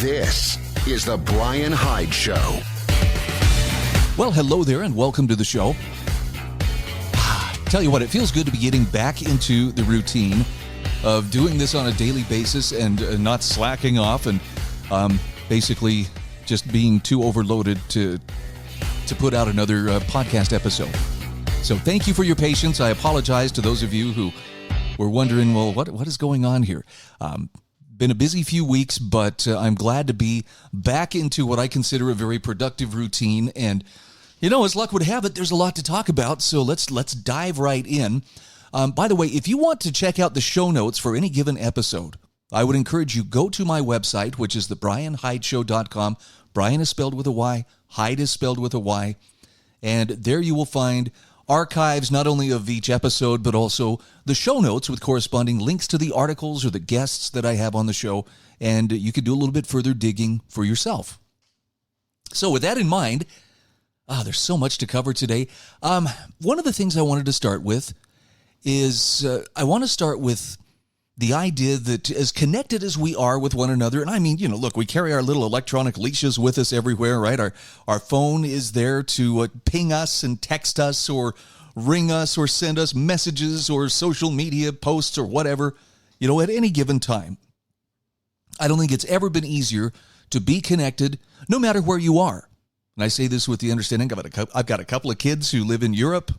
This is the Bryan Hyde Show. Well, hello there and welcome to the show. Tell you what, it feels good to be getting back into the routine of doing this on a daily basis and not slacking off and basically just being too overloaded to put out another podcast episode. So thank you for your patience. I apologize to those of you who were wondering, well, what is going on here? Been a busy few weeks, but I'm glad to be back into what I consider a very productive routine. And, you know, as luck would have it, there's a lot to talk about, so let's dive right in. By the way, if you want to check out the show notes for any given episode, I would encourage you go to my website, which is thebryanhydeshow.com. Bryan is spelled with a Y, Hyde is spelled with a Y, and there you will find archives not only of each episode, but also the show notes with corresponding links to the articles or the guests that I have on the show, and you can do a little bit further digging for yourself. So with that in mind, there's so much to cover today. One of the things I wanted to start with is I want to start with the idea that as connected as we are with one another, and I mean, you know, look, we carry our little electronic leashes with us everywhere, right? Our phone is there to ping us and text us or ring us or send us messages or social media posts or whatever, you know, at any given time. I don't think it's ever been easier to be connected no matter where you are. And I say this with the understanding I've got a couple of kids who live in Europe,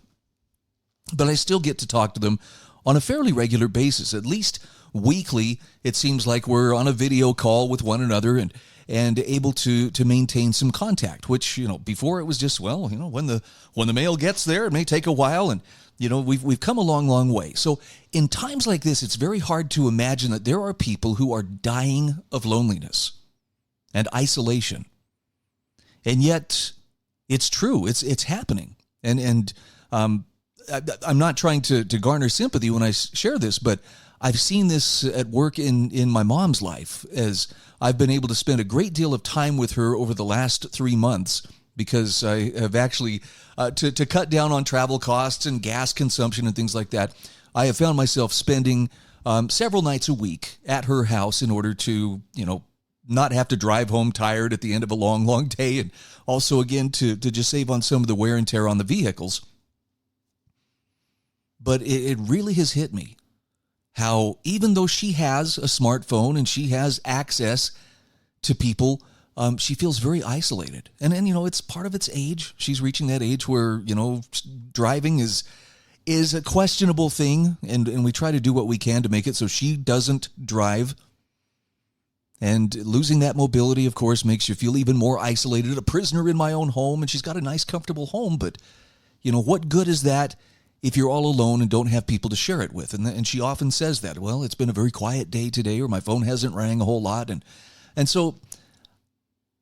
but I still get to talk to them on a fairly regular basis. At least weekly, it seems like we're on a video call with one another and able to maintain some contact, which, you know, before it was just, well, you know, when the mail gets there, it may take a while, and, you know, we've come a long way. So in times like this, it's very hard to imagine that there are people who are dying of loneliness and isolation. And yet it's true. It's happening. And I'm not trying to garner sympathy when I share this, but I've seen this at work in my mom's life, as I've been able to spend a great deal of time with her over the last 3 months, because I have actually, to cut down on travel costs and gas consumption and things like that, I have found myself spending several nights a week at her house in order to, you know, not have to drive home tired at the end of a long day, and also, again, to just save on some of the wear and tear on the vehicles. But it really has hit me how, even though she has a smartphone and she has access to people, she feels very isolated. And you know, it's part of its age. She's reaching that age where, you know, driving is a questionable thing, and we try to do what we can to make it so she doesn't drive. And losing that mobility, of course, makes you feel even more isolated, a prisoner in my own home, and she's got a nice, comfortable home, but, you know, what good is that if you're all alone and don't have people to share it with? And she often says that, well, it's been a very quiet day today, or my phone hasn't rang a whole lot. And so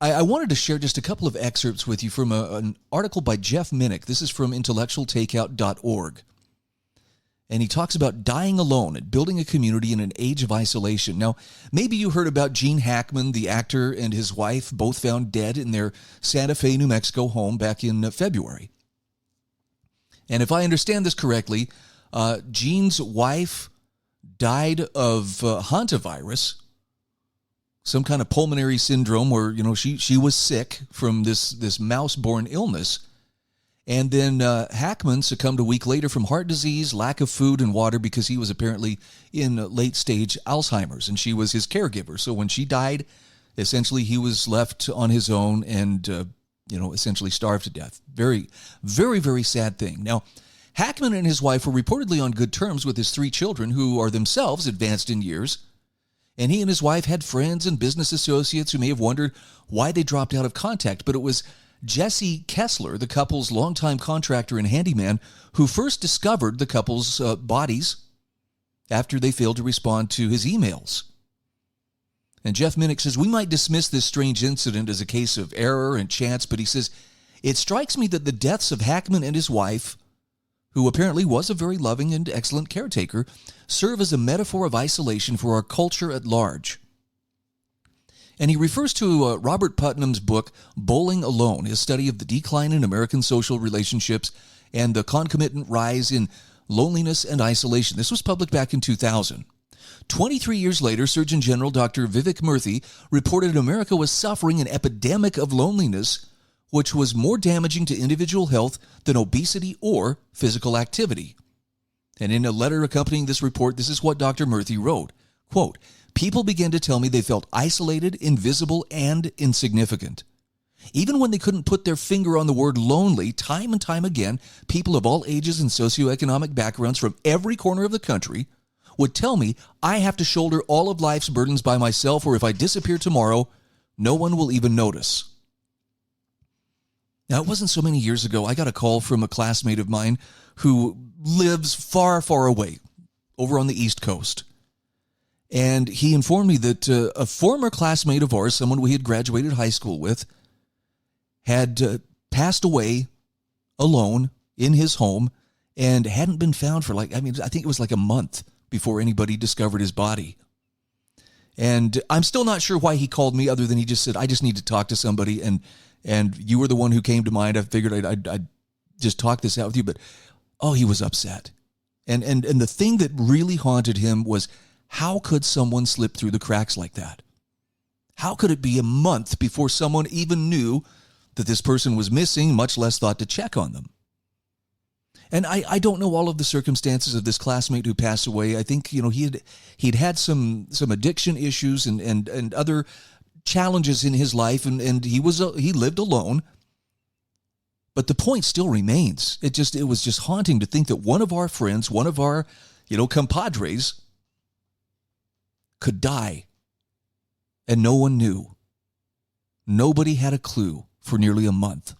I wanted to share just a couple of excerpts with you from an article by Jeff Minnick. This is from intellectualtakeout.org. And he talks about dying alone and building a community in an age of isolation. Now, maybe you heard about Gene Hackman, the actor, and his wife, both found dead in their Santa Fe, New Mexico home back in February. And if I understand this correctly, Gene's wife died of hantavirus, some kind of pulmonary syndrome where, you know, she was sick from this mouse-borne illness. And then Hackman succumbed a week later from heart disease, lack of food and water, because he was apparently in late-stage Alzheimer's, and she was his caregiver. So when she died, essentially he was left on his own and you know, essentially starved to death. Very, very, very sad thing. Now, Hackman and his wife were reportedly on good terms with his 3 children, who are themselves advanced in years. And he and his wife had friends and business associates who may have wondered why they dropped out of contact. But it was Jesse Kessler, the couple's longtime contractor and handyman, who first discovered the couple's bodies after they failed to respond to his emails. And Jeff Minnick says, we might dismiss this strange incident as a case of error and chance, but he says, it strikes me that the deaths of Hackman and his wife, who apparently was a very loving and excellent caretaker, serve as a metaphor of isolation for our culture at large. And he refers to Robert Putnam's book, Bowling Alone, his study of the decline in American social relationships and the concomitant rise in loneliness and isolation. This was published back in 2000. 23 years later, Surgeon General Dr. Vivek Murthy reported America was suffering an epidemic of loneliness, which was more damaging to individual health than obesity or physical activity. And in a letter accompanying this report, this is what Dr. Murthy wrote. Quote, "People began to tell me they felt isolated, invisible, and insignificant. Even when they couldn't put their finger on the word lonely, time and time again, people of all ages and socioeconomic backgrounds from every corner of the country would tell me I have to shoulder all of life's burdens by myself, or if I disappear tomorrow, no one will even notice." Now, it wasn't so many years ago, I got a call from a classmate of mine who lives far, far away, over on the East Coast. And he informed me that a former classmate of ours, someone we had graduated high school with, had passed away alone in his home and hadn't been found for I think it was like a month before anybody discovered his body. And I'm still not sure why he called me, other than he just said, "I just need to talk to somebody, and you were the one who came to mind. I figured I'd just talk this out with you." But, oh, he was upset. And the thing that really haunted him was, how could someone slip through the cracks like that? How could it be a month before someone even knew that this person was missing, much less thought to check on them? And I don't know all of the circumstances of this classmate who passed away. I think, he'd had some addiction issues and other challenges in his life, and he lived alone. But the point still remains. It was just haunting to think that one of our friends, one of our, compadres, could die, and no one knew. Nobody had a clue for nearly a month.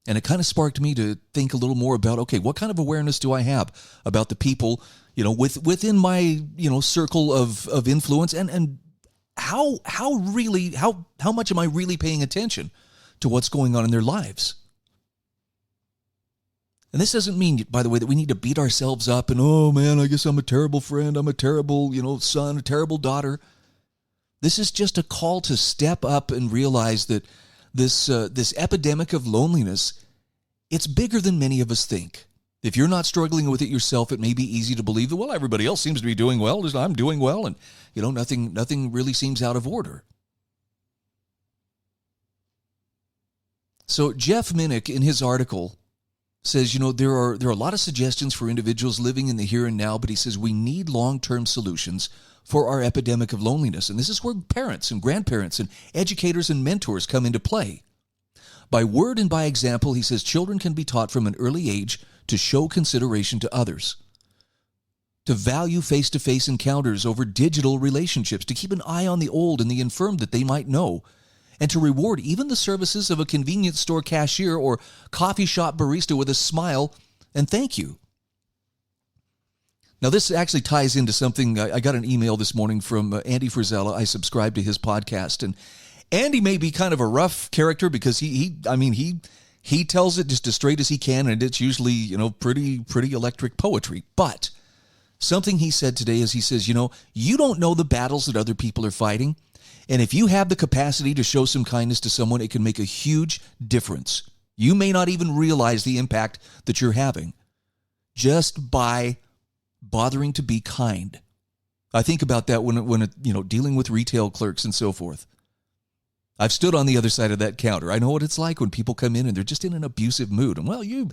And it kind of sparked me to think a little more about, okay, what kind of awareness do I have about the people, within my, circle of influence, and how much am I really paying attention to what's going on in their lives? And this doesn't mean, by the way, that we need to beat ourselves up and, oh man, I guess I'm a terrible friend, I'm a terrible, son, a terrible daughter. This is just a call to step up and realize that this epidemic of loneliness, it's bigger than many of us think. If you're not struggling with it yourself, it may be easy to believe that, well, everybody else seems to be doing well, I'm doing well, and nothing really seems out of order. So Jeff Minnick, in his article, says, there are a lot of suggestions for individuals living in the here and now, but he says we need long-term solutions for our epidemic of loneliness. And this is where parents and grandparents and educators and mentors come into play. By word and by example, he says children can be taught from an early age to show consideration to others, to value face-to-face encounters over digital relationships, to keep an eye on the old and the infirm that they might know, and to reward even the services of a convenience store cashier or coffee shop barista with a smile and thank you. Now, this actually ties into something. I got an email this morning from Andy Frizella. I subscribe to his podcast, and Andy may be kind of a rough character because he tells it just as straight as he can, and it's usually, pretty electric poetry. But something he said today is, he says, you don't know the battles that other people are fighting. And if you have the capacity to show some kindness to someone, it can make a huge difference. You may not even realize the impact that you're having just by bothering to be kind. I think about that when dealing with retail clerks and so forth. I've stood on the other side of that counter. I know what it's like when people come in and they're just in an abusive mood. And, well, you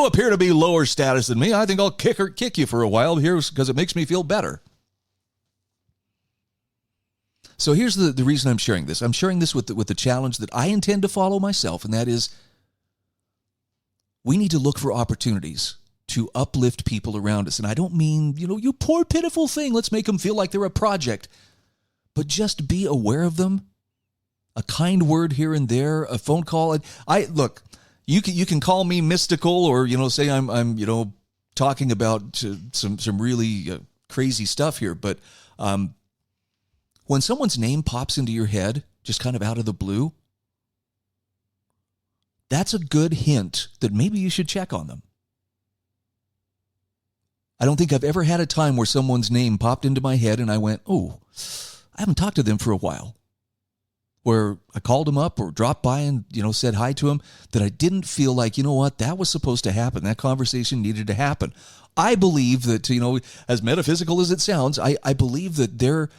appear to be lower status than me. I think I'll kick you for a while here because it makes me feel better. So here's the reason I'm sharing this. I'm sharing this with the challenge that I intend to follow myself, and that is we need to look for opportunities to uplift people around us. And I don't mean, you poor, pitiful thing, let's make them feel like they're a project. But just be aware of them. A kind word here and there, a phone call. Look, you can call me mystical or, say I'm talking about some really crazy stuff here. But when someone's name pops into your head, just kind of out of the blue, that's a good hint that maybe you should check on them. I don't think I've ever had a time where someone's name popped into my head and I went, oh, I haven't talked to them for a while. where I called him up or dropped by and, said hi to him, that I didn't feel like, that was supposed to happen. That conversation needed to happen. I believe that, as metaphysical as it sounds, I believe that there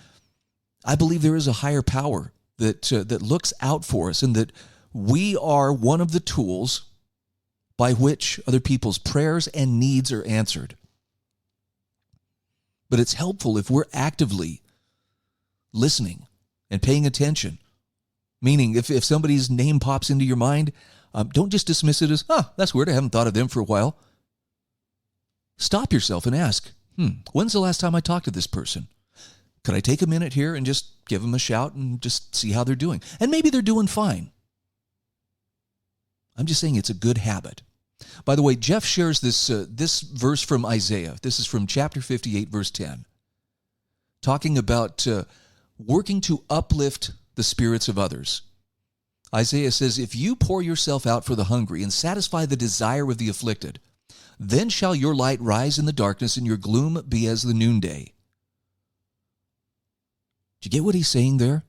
is a higher power that looks out for us, and that we are one of the tools by which other people's prayers and needs are answered. But it's helpful if we're actively listening and paying attention. Meaning, if somebody's name pops into your mind, don't just dismiss it as, that's weird, I haven't thought of them for a while. Stop yourself and ask, when's the last time I talked to this person? Could I take a minute here and just give them a shout and just see how they're doing? And maybe they're doing fine. I'm just saying it's a good habit. By the way, Jeff shares this verse from Isaiah. This is from chapter 58, verse 10, talking about working to uplift the spirits of others. Isaiah says, if you pour yourself out for the hungry and satisfy the desire of the afflicted, then shall your light rise in the darkness and your gloom be as the noonday. Do you get what he's saying there?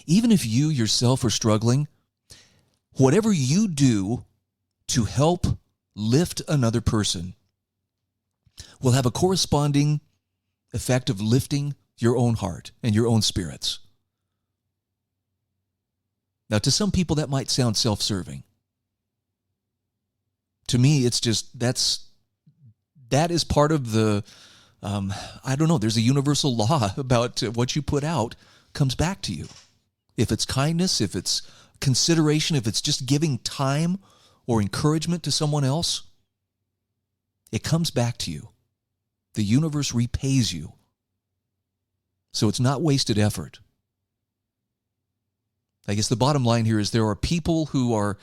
Even if you yourself are struggling, whatever you do to help lift another person will have a corresponding effect of lifting your own heart and your own spirits. Now, to some people, that might sound self-serving. To me, it's just, that is part of the, there's a universal law about what you put out comes back to you. If it's kindness, if it's consideration, if it's just giving time or encouragement to someone else, it comes back to you. The universe repays you. So it's not wasted effort. I guess the bottom line here is there are people who are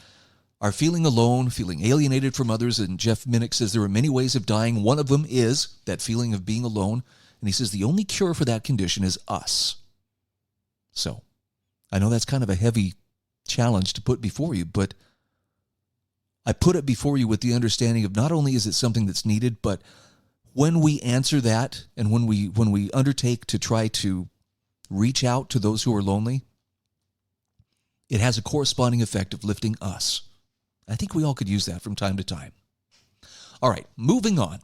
feeling alone, feeling alienated from others, and Jeff Minnick says there are many ways of dying. One of them is that feeling of being alone, and he says the only cure for that condition is us. So, I know that's kind of a heavy challenge to put before you, but I put it before you with the understanding of not only is it something that's needed, but when we answer that and when we undertake to try to reach out to those who are lonely, it has a corresponding effect of lifting us. I think we all could use that from time to time. All right, moving on.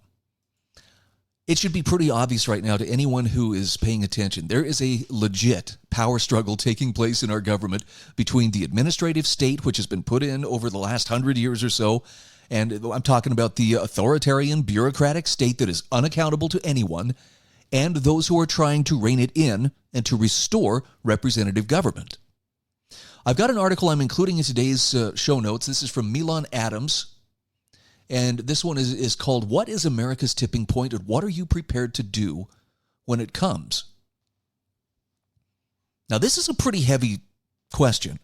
It should be pretty obvious right now to anyone who is paying attention. There is a legit power struggle taking place in our government between the administrative state, which has been put in over the last 100 years or so, and I'm talking about the authoritarian bureaucratic state that is unaccountable to anyone, and those who are trying to rein it in and to restore representative government. I've got an article I'm including in today's show notes. This is from Milan Adams, and this one is called, What is America's Tipping Point, and What Are You Prepared to Do When It Comes? Now, this is a pretty heavy question,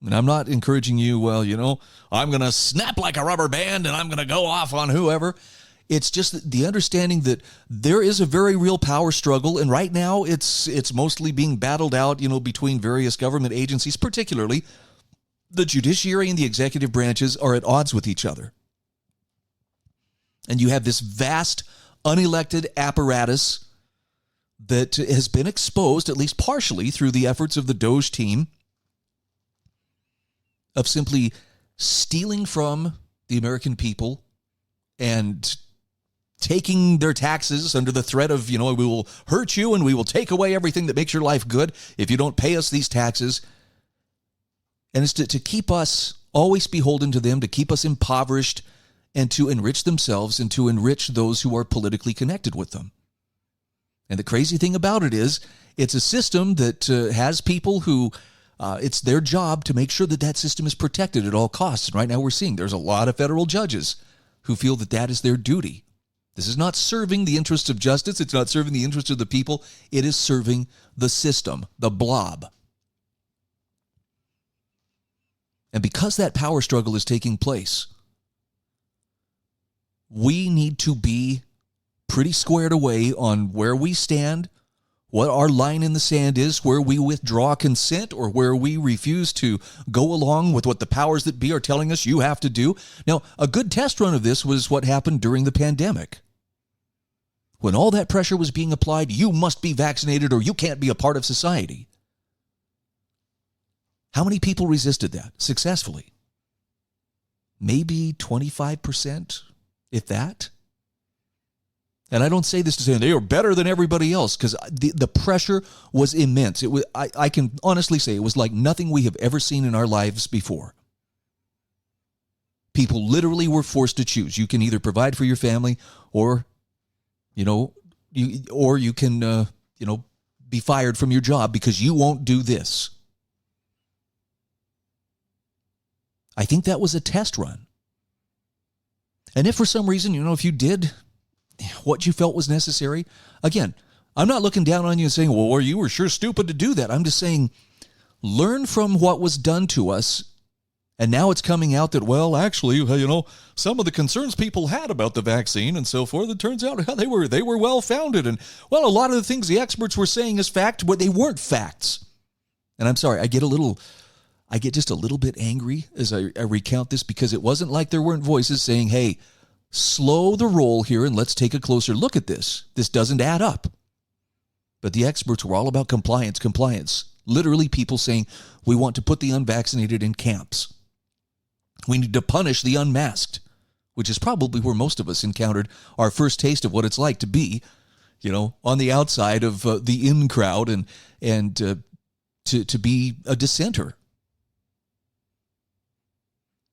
and I'm not encouraging you, I'm going to snap like a rubber band and I'm going to go off on whoever. It's just the understanding that there is a very real power struggle, and right now it's mostly being battled out, between various government agencies, particularly the judiciary and the executive branches are at odds with each other. And you have this vast, unelected apparatus that has been exposed, at least partially, through the efforts of the Doge team, of simply stealing from the American people and taking their taxes under the threat of, we will hurt you and we will take away everything that makes your life good if you don't pay us these taxes. And it's to keep us always beholden to them, to keep us impoverished, and to enrich themselves and to enrich those who are politically connected with them. And the crazy thing about it is, it's a system that has people who, it's their job to make sure that that system is protected at all costs. And right now we're seeing there's a lot of federal judges who feel that that is their duty. This is not serving the interests of justice. It's not serving the interests of the people. It is serving the system, the blob. And because that power struggle is taking place, we need to be pretty squared away on where we stand, what our line in the sand is, where we withdraw consent or where we refuse to go along with what the powers that be are telling us you have to do. Now, a good test run of this was what happened during the pandemic. When all that pressure was being applied, you must be vaccinated or you can't be a part of society. How many people resisted that successfully? Maybe 25%, if that. And I don't say this to say they are better than everybody else, because the pressure was immense. It was, I can honestly say it was like nothing we have ever seen in our lives before. People literally were forced to choose. You can either provide for your family, or, you can, be fired from your job because you won't do this. I think that was a test run. And if for some reason, if you did what you felt was necessary, again, I'm not looking down on you and saying, well, you were sure stupid to do that. I'm just saying, learn from what was done to us. And now it's coming out that, well, actually, some of the concerns people had about the vaccine and so forth, it turns out they were well-founded. And, well, a lot of the things the experts were saying as fact, but they weren't facts. And I'm sorry, I get just a little bit angry as I recount this, because it wasn't like there weren't voices saying, hey, slow the roll here and let's take a closer look at this. This doesn't add up. But the experts were all about compliance. Literally people saying, we want to put the unvaccinated in camps. We need to punish the unmasked, which is probably where most of us encountered our first taste of what it's like to be, on the outside of the in crowd and to be a dissenter.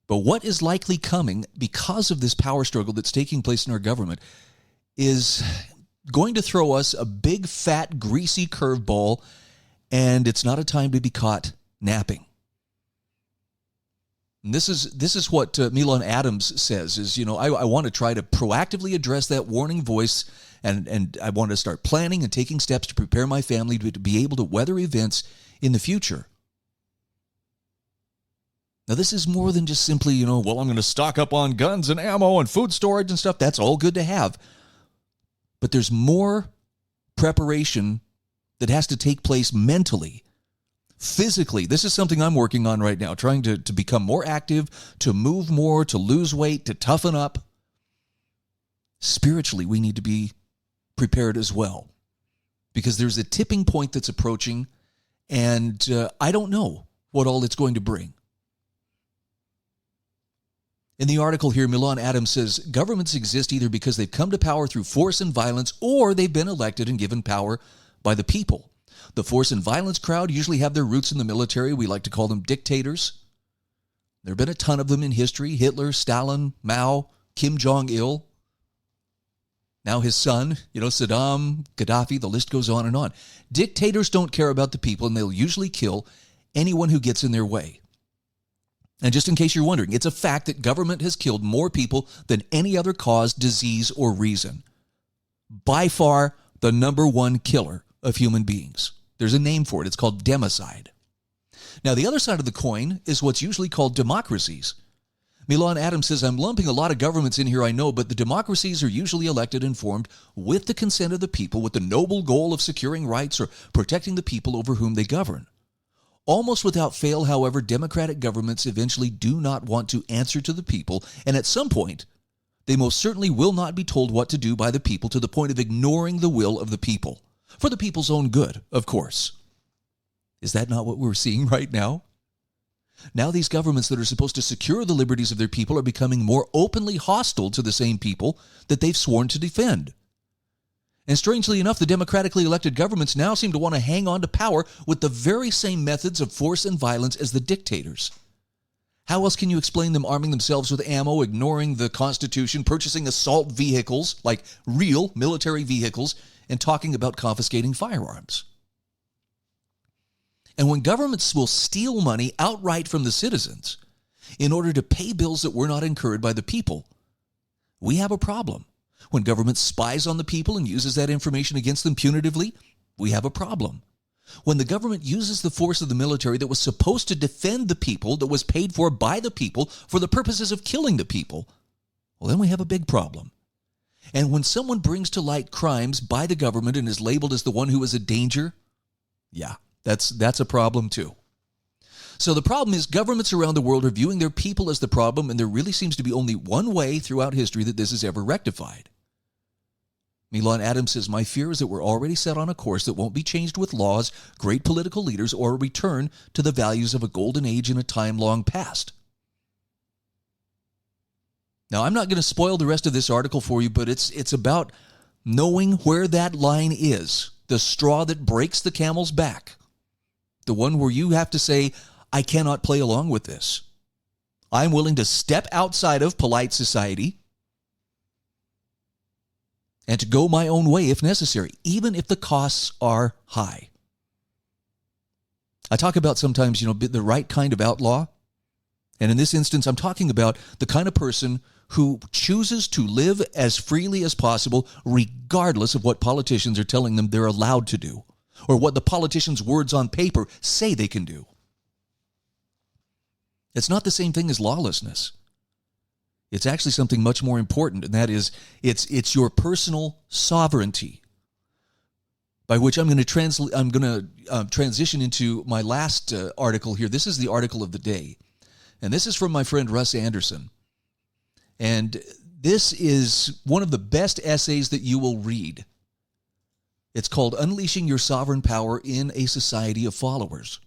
But what is likely coming because of this power struggle that's taking place in our government is going to throw us a big, fat, greasy curveball, and it's not a time to be caught napping. And this is what Milan Adams says, is, I want to try to proactively address that warning voice, and I want to start planning and taking steps to prepare my family to be able to weather events in the future. Now, this is more than just simply, I'm going to stock up on guns and ammo and food storage and stuff. That's all good to have. But there's more preparation that has to take place mentally, physically. This is something I'm working on right now, trying to become more active, to move more, to lose weight, to toughen up. Spiritually, we need to be prepared as well, because there's a tipping point that's approaching, and I don't know what all it's going to bring. In the article here, Milan Adams says, governments exist either because they've come to power through force and violence, or they've been elected and given power by the people. The force and violence crowd usually have their roots in the military. We like to call them dictators. There have been a ton of them in history. Hitler, Stalin, Mao, Kim Jong-il. Now his son, Saddam, Gaddafi, the list goes on and on. Dictators don't care about the people, and they'll usually kill anyone who gets in their way. And just in case you're wondering, it's a fact that government has killed more people than any other cause, disease, or reason. By far, the number one killer of human beings. There's a name for it. It's called democide. Now, the other side of the coin is what's usually called democracies. Milan Adams says, I'm lumping a lot of governments in here, I know, but the democracies are usually elected and formed with the consent of the people, with the noble goal of securing rights or protecting the people over whom they govern. Almost without fail, however, democratic governments eventually do not want to answer to the people, and at some point, they most certainly will not be told what to do by the people, to the point of ignoring the will of the people. For the people's own good, of course. Is that not what we're seeing right now? Now these governments that are supposed to secure the liberties of their people are becoming more openly hostile to the same people that they've sworn to defend. And strangely enough, the democratically elected governments now seem to want to hang on to power with the very same methods of force and violence as the dictators. How else can you explain them arming themselves with ammo, ignoring the Constitution, purchasing assault vehicles, like real military vehicles, and talking about confiscating firearms? And when governments will steal money outright from the citizens in order to pay bills that were not incurred by the people, we have a problem. When government spies on the people and uses that information against them punitively, we have a problem. When the government uses the force of the military that was supposed to defend the people, that was paid for by the people, for the purposes of killing the people, well, then we have a big problem. And when someone brings to light crimes by the government and is labeled as the one who is a danger, yeah, that's a problem too. So the problem is governments around the world are viewing their people as the problem, and there really seems to be only one way throughout history that this is ever rectified. Milan Adams says, my fear is that we're already set on a course that won't be changed with laws, great political leaders, or a return to the values of a golden age in a time long past. Now, I'm not going to spoil the rest of this article for you, but it's about knowing where that line is, the straw that breaks the camel's back, the one where you have to say, I cannot play along with this. I'm willing to step outside of polite society and to go my own way if necessary, even if the costs are high. I talk about sometimes, the right kind of outlaw. And in this instance, I'm talking about the kind of person who chooses to live as freely as possible, regardless of what politicians are telling them they're allowed to do, or what the politicians' words on paper say they can do. It's not the same thing as lawlessness. It's actually something much more important, and that is it's your personal sovereignty. By which I'm going to transition into my last article here. This is the article of the day, and this is from my friend Russ Anderson. And this is one of the best essays that you will read. It's called "Unleashing Your Sovereign Power in a Society of Followers."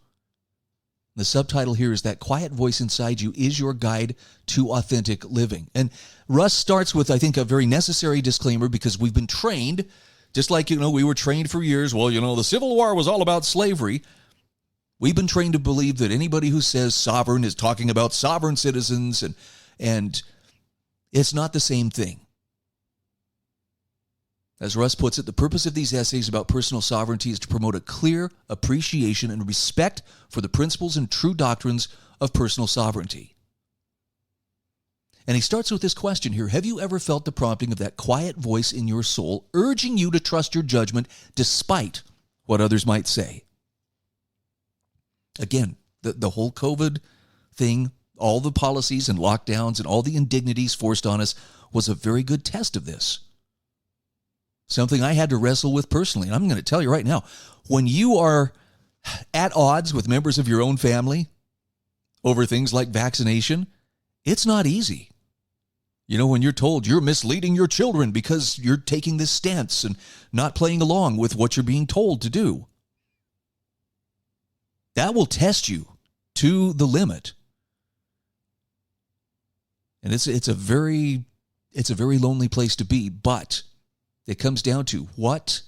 The subtitle here is "That Quiet Voice Inside You is Your Guide to Authentic Living." And Russ starts with, I think, a very necessary disclaimer, because we've been trained, just like, we were trained for years. Well, the Civil War was all about slavery. We've been trained to believe that anybody who says sovereign is talking about sovereign citizens, and it's not the same thing. As Russ puts it, the purpose of these essays about personal sovereignty is to promote a clear appreciation and respect for the principles and true doctrines of personal sovereignty. And he starts with this question here: have you ever felt the prompting of that quiet voice in your soul urging you to trust your judgment despite what others might say? Again, the whole COVID thing, all the policies and lockdowns and all the indignities forced on us was a very good test of this. Something I had to wrestle with personally. And I'm going to tell you right now, when you are at odds with members of your own family over things like vaccination, it's not easy. When you're told you're misleading your children because you're taking this stance and not playing along with what you're being told to do. That will test you to the limit. And it's a very lonely place to be, but it comes down to, what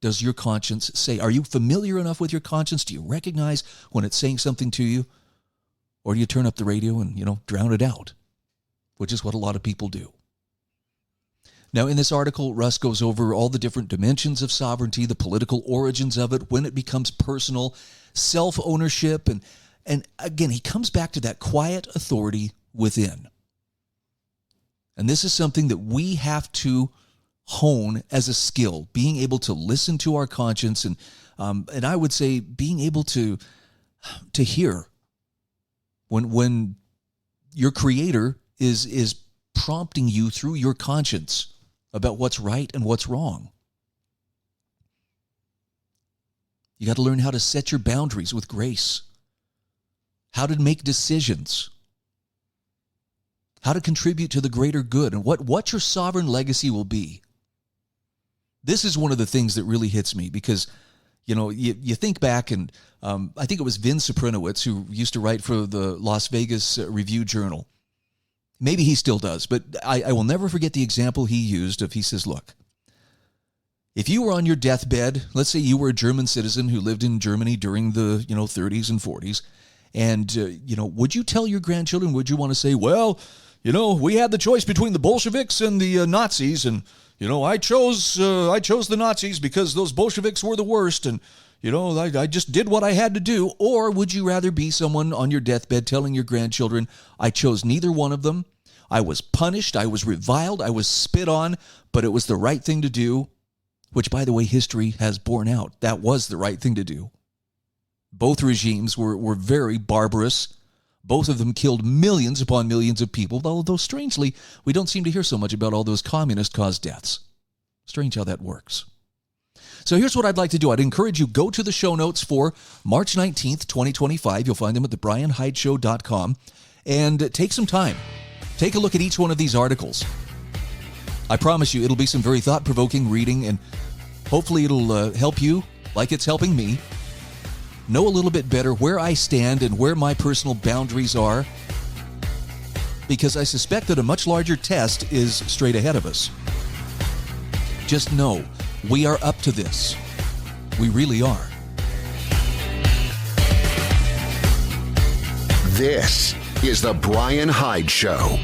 does your conscience say? Are you familiar enough with your conscience? Do you recognize when it's saying something to you? Or do you turn up the radio and, drown it out? Which is what a lot of people do. Now, in this article, Russ goes over all the different dimensions of sovereignty, the political origins of it, when it becomes personal, self-ownership, and again, he comes back to that quiet authority within. And this is something that we have to hone as a skill, being able to listen to our conscience, and I would say being able to hear when your Creator is prompting you through your conscience about what's right and what's wrong. You got to learn how to set your boundaries with grace, how to make decisions, how to contribute to the greater good, and what your sovereign legacy will be. This is one of the things that really hits me, because, you think back, and I think it was Vin Suprinowicz who used to write for the Las Vegas Review-Journal. Maybe he still does, but I will never forget the example he used he says, look, if you were on your deathbed, let's say you were a German citizen who lived in Germany during the, 30s and 40s, and, would you tell your grandchildren, would you want to say, well, we had the choice between the Bolsheviks and the Nazis, and, I chose the Nazis because those Bolsheviks were the worst, and, I just did what I had to do? Or would you rather be someone on your deathbed telling your grandchildren, I chose neither one of them, I was punished, I was reviled, I was spit on, but it was the right thing to do, which, by the way, history has borne out. That was the right thing to do. Both regimes were very barbarous. Both of them killed millions upon millions of people, although strangely, we don't seem to hear so much about all those communist-caused deaths. Strange how that works. So here's what I'd like to do. I'd encourage you, go to the show notes for March 19th, 2025. You'll find them at thebryanhydeshow.com, and take some time. Take a look at each one of these articles. I promise you, it'll be some very thought-provoking reading, and hopefully it'll help you, like it's helping me, know a little bit better where I stand and where my personal boundaries are, because I suspect that a much larger test is straight ahead of us. Just know, we are up to this. We really are. This is the Bryan Hyde Show.